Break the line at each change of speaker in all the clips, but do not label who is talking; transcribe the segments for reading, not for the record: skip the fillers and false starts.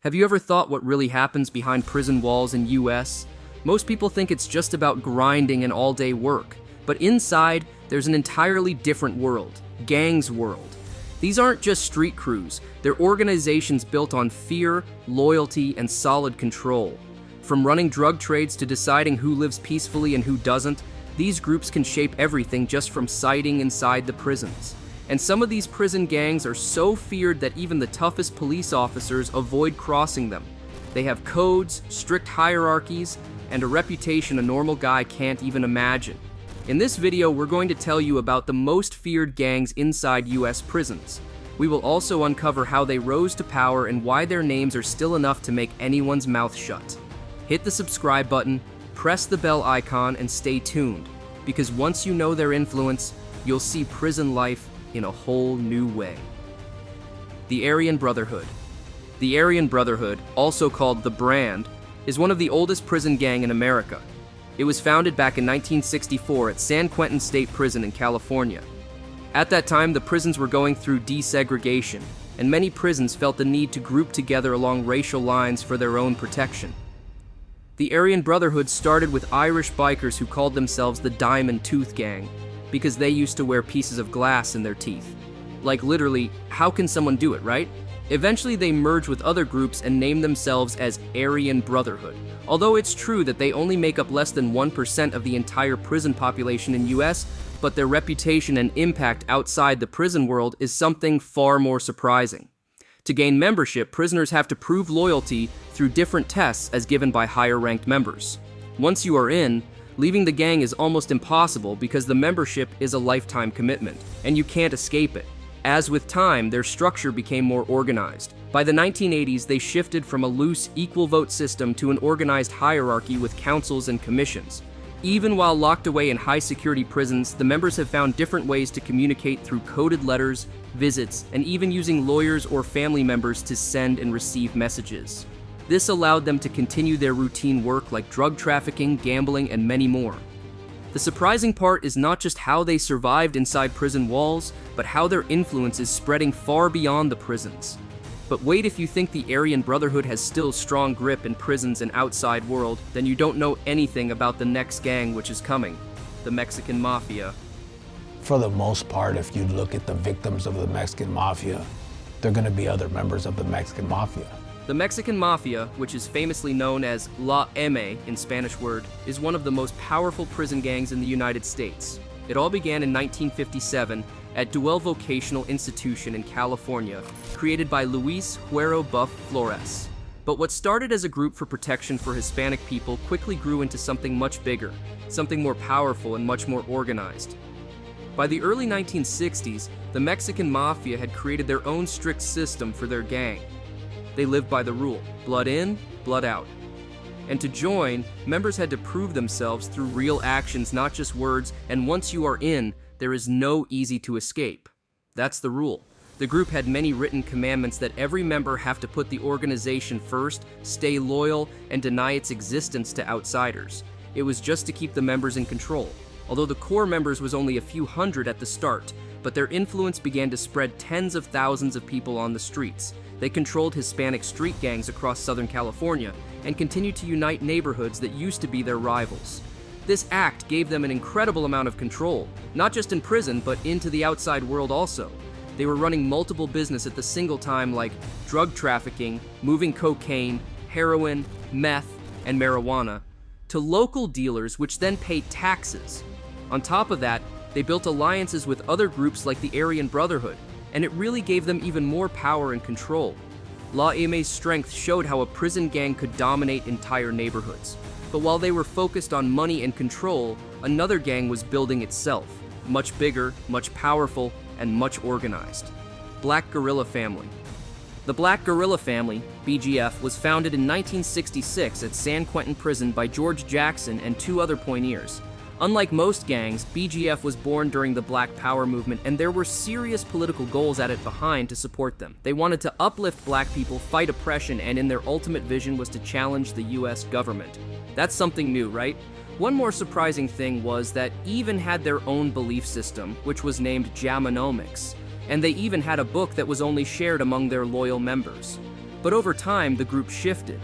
Have you ever thought what really happens behind prison walls in US? Most people think it's just about grinding and all-day work, but inside, there's an entirely different world, gangs world. These aren't just street crews, they're organizations built on fear, loyalty, and solid control. From running drug trades to deciding who lives peacefully and who doesn't, these groups can shape everything just from sighting inside the prisons. And some of these prison gangs are so feared that even the toughest police officers avoid crossing them. They have codes, strict hierarchies, and a reputation a normal guy can't even imagine. In this video, we're going to tell you about the most feared gangs inside US prisons. We will also uncover how they rose to power and why their names are still enough to make anyone's mouth shut. Hit the subscribe button, press the bell icon, and stay tuned, because once you know their influence, you'll see prison life in a whole new way. The Aryan Brotherhood. The Aryan Brotherhood, also called the Brand, is one of the oldest prison gang in America. It was founded back in 1964 at San Quentin State Prison in California. At that time, the prisons were going through desegregation, and many prisons felt the need to group together along racial lines for their own protection. The Aryan Brotherhood started with Irish bikers who called themselves the Diamond Tooth Gang, because they used to wear pieces of glass in their teeth. Like literally, how can someone do it, right? Eventually they merged with other groups and named themselves as Aryan Brotherhood. Although it's true that they only make up less than 1% of the entire prison population in US, but their reputation and impact outside the prison world is something far more surprising. To gain membership, prisoners have to prove loyalty through different tests as given by higher-ranked members. Once you are in, leaving the gang is almost impossible because the membership is a lifetime commitment, and you can't escape it. As with time, their structure became more organized. By the 1980s, they shifted from a loose, equal vote system to an organized hierarchy with councils and commissions. Even while locked away in high-security prisons, the members have found different ways to communicate through coded letters, visits, and even using lawyers or family members to send and receive messages. This allowed them to continue their routine work like drug trafficking, gambling, and many more. The surprising part is not just how they survived inside prison walls, but how their influence is spreading far beyond the prisons. But wait, if you think the Aryan Brotherhood has still strong grip in prisons and outside world, then you don't know anything about the next gang which is coming, the Mexican Mafia.
For the most part, if you look at the victims of the Mexican Mafia, they're going to be other members of the Mexican Mafia.
The Mexican Mafia, which is famously known as La M in Spanish word, is one of the most powerful prison gangs in the United States. It all began in 1957 at Duell Vocational Institution in California, created by Luis Huero Buff Flores. But what started as a group for protection for Hispanic people quickly grew into something much bigger, something more powerful and much more organized. By the early 1960s, the Mexican Mafia had created their own strict system for their gang. They lived by the rule, blood in, blood out. And to join, members had to prove themselves through real actions, not just words, and once you are in, there is no easy to escape. That's the rule. The group had many written commandments that every member have to put the organization first, stay loyal, and deny its existence to outsiders. It was just to keep the members in control. Although the core members was only a few hundred at the start, but their influence began to spread tens of thousands of people on the streets. They controlled Hispanic street gangs across Southern California and continued to unite neighborhoods that used to be their rivals. This act gave them an incredible amount of control, not just in prison, but into the outside world also. They were running multiple businesses at the single time, like drug trafficking, moving cocaine, heroin, meth, and marijuana, to local dealers which then paid taxes. On top of that, they built alliances with other groups like the Aryan Brotherhood, and it really gave them even more power and control. La M's strength showed how a prison gang could dominate entire neighborhoods. But while they were focused on money and control, another gang was building itself, much bigger, much powerful, and much organized. Black Guerrilla Family. The Black Guerrilla Family, BGF, was founded in 1966 at San Quentin Prison by George Jackson and two other pioneers. Unlike most gangs, BGF was born during the Black Power movement, and there were serious political goals at it behind to support them. They wanted to uplift black people, fight oppression, and in their ultimate vision was to challenge the US government. That's something new, right? One more surprising thing was that even had their own belief system, which was named Jamanomics, and they even had a book that was only shared among their loyal members. But over time, the group shifted.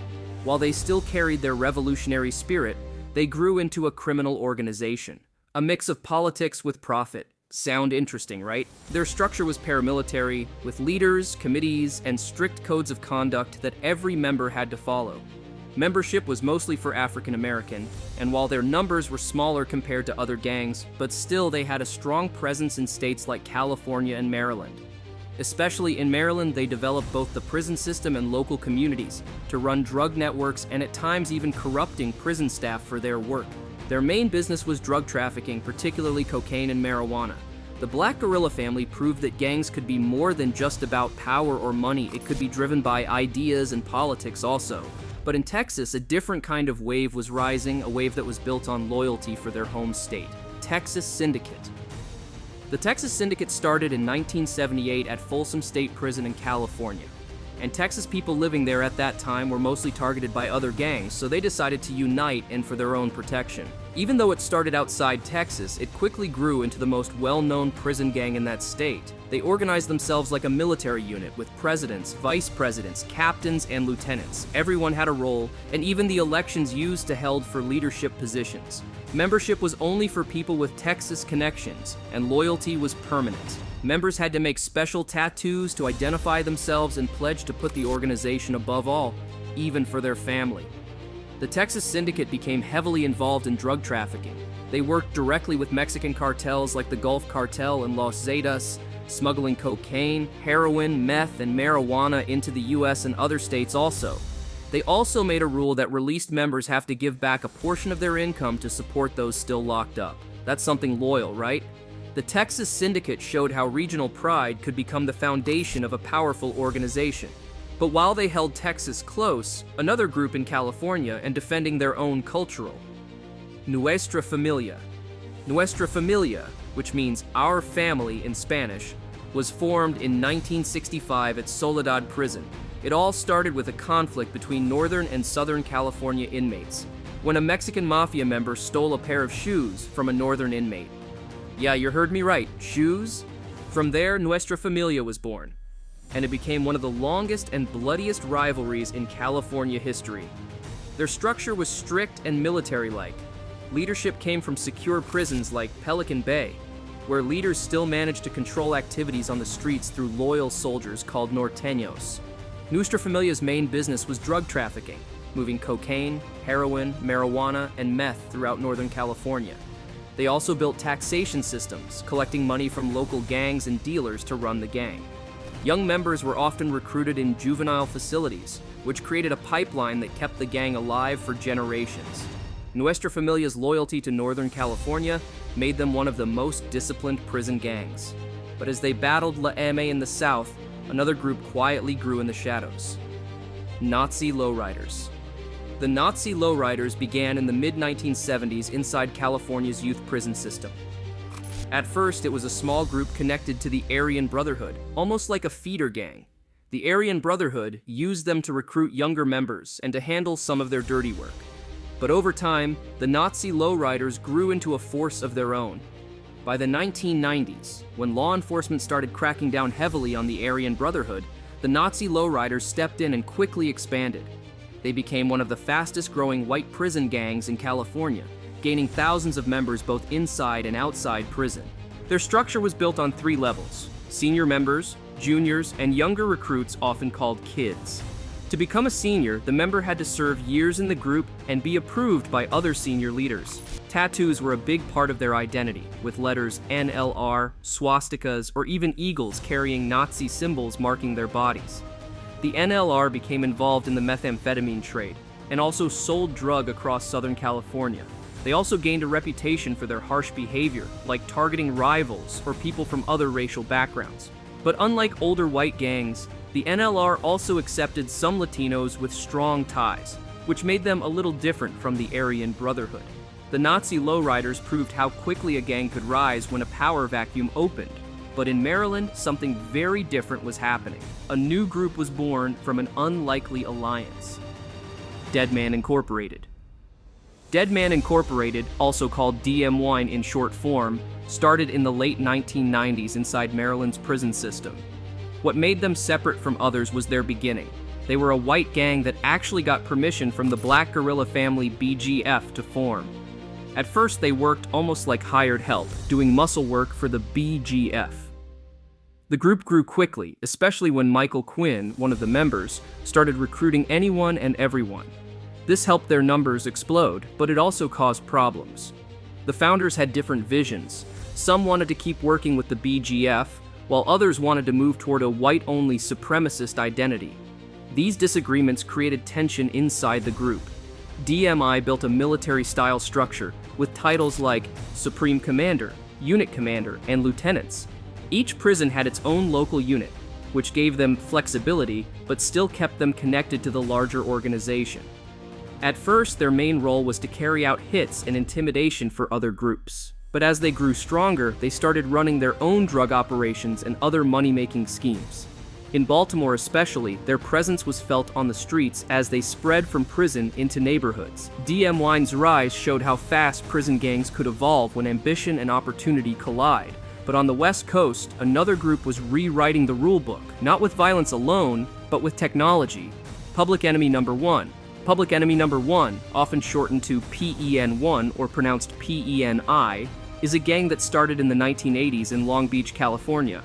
While they still carried their revolutionary spirit, they grew into a criminal organization. A mix of politics with profit. Sound interesting, right? Their structure was paramilitary, with leaders, committees, and strict codes of conduct that every member had to follow. Membership was mostly for African American, and while their numbers were smaller compared to other gangs, but still they had a strong presence in states like California and Maryland. Especially in Maryland, they developed both the prison system and local communities to run drug networks and at times even corrupting prison staff for their work. Their main business was drug trafficking, particularly cocaine and marijuana. The Black Guerrilla family proved that gangs could be more than just about power or money. It could be driven by ideas and politics also. But in Texas, a different kind of wave was rising, a wave that was built on loyalty for their home state. Texas Syndicate. The Texas Syndicate started in 1978 at Folsom State Prison in California. And Texas people living there at that time were mostly targeted by other gangs, so they decided to unite and for their own protection. Even though it started outside Texas, it quickly grew into the most well-known prison gang in that state. They organized themselves like a military unit with presidents, vice presidents, captains, and lieutenants. Everyone had a role, and even the elections used to held for leadership positions. Membership was only for people with Texas connections, and loyalty was permanent. Members had to make special tattoos to identify themselves and pledge to put the organization above all, even for their family. The Texas Syndicate became heavily involved in drug trafficking. They worked directly with Mexican cartels like the Gulf Cartel and Los Zetas, smuggling cocaine, heroin, meth, and marijuana into the US and other states also. They also made a rule that released members have to give back a portion of their income to support those still locked up. That's something loyal, right? The Texas Syndicate showed how regional pride could become the foundation of a powerful organization. But while they held Texas close, another group in California and defending their own cultural. Nuestra Familia. Nuestra Familia, which means our family in Spanish, was formed in 1965 at Soledad Prison. It all started with a conflict between Northern and Southern California inmates, when a Mexican mafia member stole a pair of shoes from a Northern inmate. Yeah, you heard me right, shoes? From there, Nuestra Familia was born, and it became one of the longest and bloodiest rivalries in California history. Their structure was strict and military-like. Leadership came from secure prisons like Pelican Bay, where leaders still managed to control activities on the streets through loyal soldiers called norteños. Nuestra Familia's main business was drug trafficking, moving cocaine, heroin, marijuana, and meth throughout Northern California. They also built taxation systems, collecting money from local gangs and dealers to run the gang. Young members were often recruited in juvenile facilities, which created a pipeline that kept the gang alive for generations. Nuestra Familia's loyalty to Northern California made them one of the most disciplined prison gangs. But as they battled La M in the south, another group quietly grew in the shadows. Nazi lowriders. The Nazi lowriders began in the mid-1970s inside California's youth prison system. At first, it was a small group connected to the Aryan Brotherhood, almost like a feeder gang. The Aryan Brotherhood used them to recruit younger members and to handle some of their dirty work. But over time, the Nazi lowriders grew into a force of their own. By the 1990s, when law enforcement started cracking down heavily on the Aryan Brotherhood, the Nazi lowriders stepped in and quickly expanded. They became one of the fastest-growing white prison gangs in California, gaining thousands of members both inside and outside prison. Their structure was built on 3 levels: senior members, juniors, and younger recruits, often called kids. To become a senior, the member had to serve years in the group and be approved by other senior leaders. Tattoos were a big part of their identity, with letters NLR, swastikas, or even eagles carrying Nazi symbols marking their bodies. The NLR became involved in the methamphetamine trade, and also sold drug across Southern California. They also gained a reputation for their harsh behavior, like targeting rivals or people from other racial backgrounds. But unlike older white gangs, the NLR also accepted some Latinos with strong ties, which made them a little different from the Aryan Brotherhood. The Nazi lowriders proved how quickly a gang could rise when a power vacuum opened. But in Maryland, something very different was happening. A new group was born from an unlikely alliance. Dead Man Incorporated. Dead Man Incorporated, also called DM Wine in short form, started in the late 1990s inside Maryland's prison system. What made them separate from others was their beginning. They were a white gang that actually got permission from the black guerrilla family BGF to form. At first, they worked almost like hired help, doing muscle work for the BGF. The group grew quickly, especially when Michael Quinn, one of the members, started recruiting anyone and everyone. This helped their numbers explode, but it also caused problems. The founders had different visions. Some wanted to keep working with the BGF, while others wanted to move toward a white-only supremacist identity. These disagreements created tension inside the group. DMI built a military-style structure with titles like Supreme Commander, Unit Commander, and Lieutenants. Each prison had its own local unit, which gave them flexibility but still kept them connected to the larger organization. At first, their main role was to carry out hits and intimidation for other groups. But as they grew stronger, they started running their own drug operations and other money-making schemes. In Baltimore especially, their presence was felt on the streets as they spread from prison into neighborhoods. DMY's rise showed how fast prison gangs could evolve when ambition and opportunity collide. But on the West Coast, another group was rewriting the rulebook, not with violence alone, but with technology. Public Enemy Number 1. Public Enemy Number 1, often shortened to PEN1 or pronounced PENI, is a gang that started in the 1980s in Long Beach, California.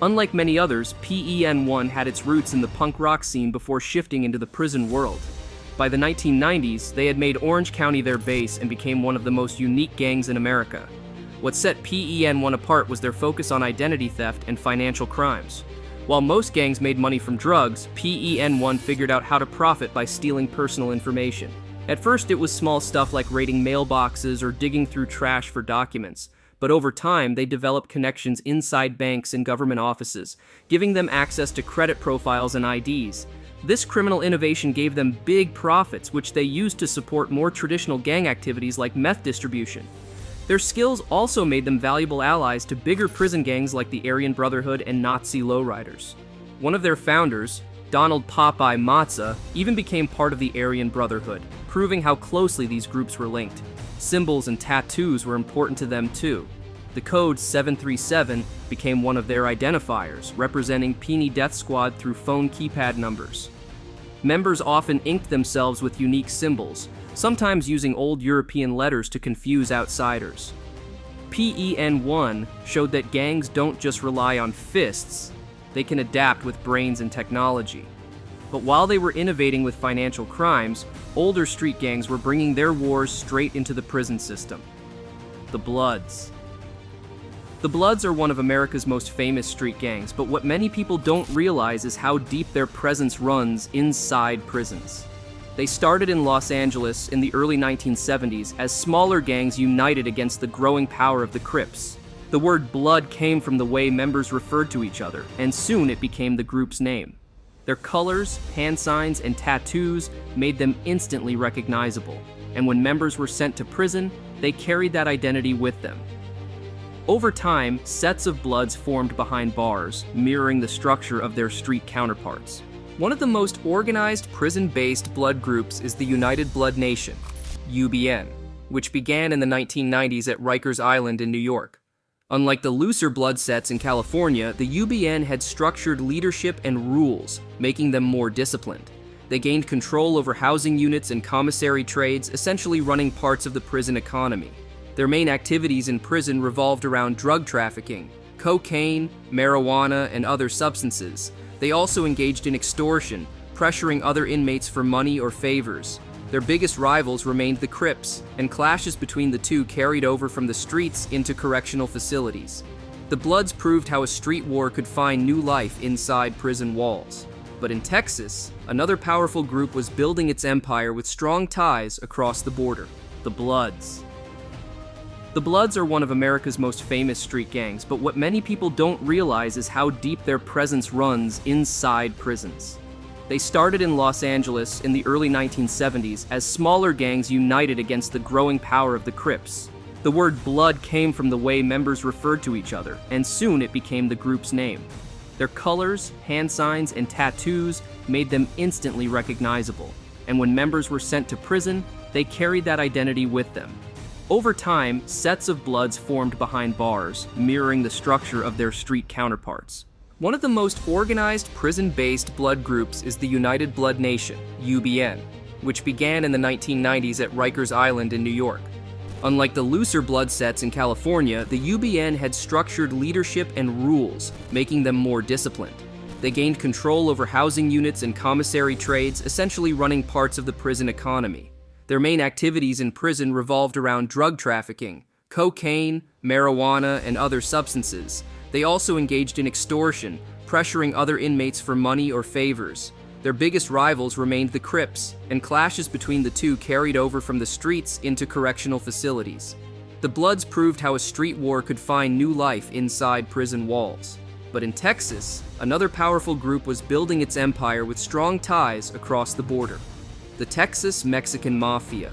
Unlike many others, PEN1 had its roots in the punk rock scene before shifting into the prison world. By the 1990s, they had made Orange County their base and became one of the most unique gangs in America. What set PEN1 apart was their focus on identity theft and financial crimes. While most gangs made money from drugs, PEN1 figured out how to profit by stealing personal information. At first, it was small stuff like raiding mailboxes or digging through trash for documents. But over time, they developed connections inside banks and government offices, giving them access to credit profiles and IDs. This criminal innovation gave them big profits, which they used to support more traditional gang activities like meth distribution. Their skills also made them valuable allies to bigger prison gangs like the Aryan Brotherhood and Nazi lowriders. One of their founders, Donald Popeye Matza, even became part of the Aryan Brotherhood, proving how closely these groups were linked. Symbols and tattoos were important to them too. The code 737 became one of their identifiers, representing Peony Death Squad through phone keypad numbers. Members often inked themselves with unique symbols, sometimes using old European letters to confuse outsiders. PEN1 showed that gangs don't just rely on fists, they can adapt with brains and technology. But while they were innovating with financial crimes, older street gangs were bringing their wars straight into the prison system. The Bloods. The Bloods are one of America's most famous street gangs, but what many people don't realize is how deep their presence runs inside prisons. They started in Los Angeles in the early 1970s as smaller gangs united against the growing power of the Crips. The word Blood came from the way members referred to each other, and soon it became the group's name. Their colors, hand signs, and tattoos made them instantly recognizable, and when members were sent to prison, they carried that identity with them. Over time, sets of Bloods formed behind bars, mirroring the structure of their street counterparts. One of the most organized prison-based blood groups is the United Blood Nation, UBN, which began in the 1990s at Rikers Island in New York. Unlike the looser blood sets in California, the UBN had structured leadership and rules, making them more disciplined. They gained control over housing units and commissary trades, essentially running parts of the prison economy. Their main activities in prison revolved around drug trafficking, cocaine, marijuana, and other substances. They also engaged in extortion, pressuring other inmates for money or favors. Their biggest rivals remained the Crips, and clashes between the two carried over from the streets into correctional facilities. The Bloods proved how a street war could find new life inside prison walls. But in Texas, another powerful group was building its empire with strong ties across the border: the Bloods. The Bloods are one of America's most famous street gangs, but what many people don't realize is how deep their presence runs inside prisons. They started in Los Angeles in the early 1970s as smaller gangs united against the growing power of the Crips. The word Blood came from the way members referred to each other, and soon it became the group's name. Their colors, hand signs, and tattoos made them instantly recognizable, and when members were sent to prison, they carried that identity with them. Over time, sets of Bloods formed behind bars, mirroring the structure of their street counterparts. One of the most organized prison-based blood groups is the United Blood Nation, UBN, which began in the 1990s at Rikers Island in New York. Unlike the looser blood sets in California, the UBN had structured leadership and rules, making them more disciplined. They gained control over housing units and commissary trades, essentially running parts of the prison economy. Their main activities in prison revolved around drug trafficking, cocaine, marijuana, and other substances. They also engaged in extortion, pressuring other inmates for money or favors. Their biggest rivals remained the Crips, and clashes between the two carried over from the streets into correctional facilities. The Bloods proved how a street war could find new life inside prison walls. But in Texas, another powerful group was building its empire with strong ties across the border: the Texas Mexican Mafia.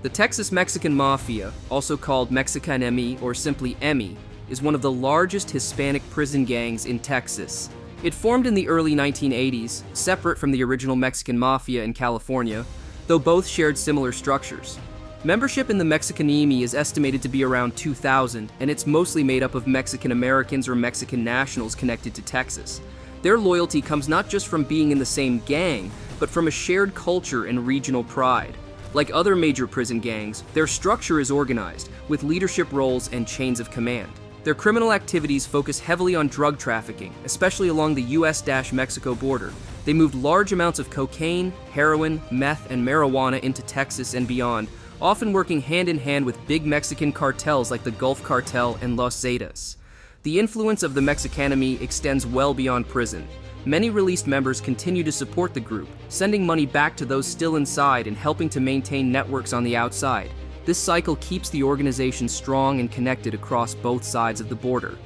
The Texas Mexican Mafia, also called Mexicanemi or simply EMI, is one of the largest Hispanic prison gangs in Texas. It formed in the early 1980s, separate from the original Mexican Mafia in California, though both shared similar structures. Membership in the Mexicanemi is estimated to be around 2,000, and it's mostly made up of Mexican Americans or Mexican nationals connected to Texas. Their loyalty comes not just from being in the same gang, but from a shared culture and regional pride. Like other major prison gangs, their structure is organized, with leadership roles and chains of command. Their criminal activities focus heavily on drug trafficking, especially along the US-Mexico border. They moved large amounts of cocaine, heroin, meth, and marijuana into Texas and beyond, often working hand-in-hand with big Mexican cartels like the Gulf Cartel and Los Zetas. The influence of the Mexicanemi extends well beyond prison. Many released members continue to support the group, sending money back to those still inside and helping to maintain networks on the outside. This cycle keeps the organization strong and connected across both sides of the border.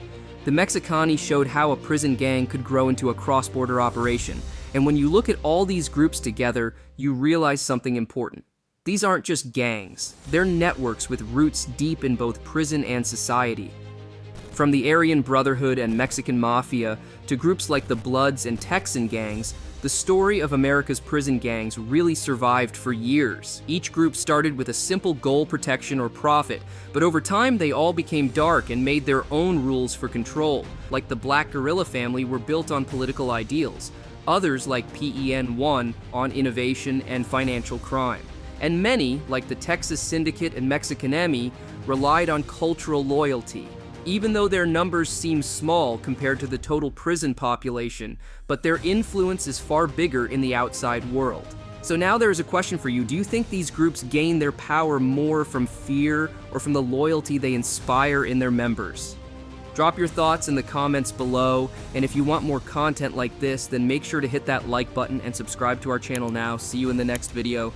The Mexicani showed how a prison gang could grow into a cross-border operation, and when you look at all these groups together, you realize something important. These aren't just gangs, they're networks with roots deep in both prison and society. From the Aryan Brotherhood and Mexican Mafia to groups like the Bloods and Texan gangs, the story of America's prison gangs really survived for years. Each group started with a simple goal: protection or profit, but over time they all became dark and made their own rules for control. Like the Black Guerrilla family were built on political ideals, others like PEN-1 on innovation and financial crime. And many, like the Texas Syndicate and Mexicanemi, relied on cultural loyalty. Even though their numbers seem small compared to the total prison population, but their influence is far bigger in the outside world. So now there's a question for you. Do you think these groups gain their power more from fear or from the loyalty they inspire in their members? Drop your thoughts in the comments below, and if you want more content like this, then make sure to hit that like button and subscribe to our channel now. See you in the next video.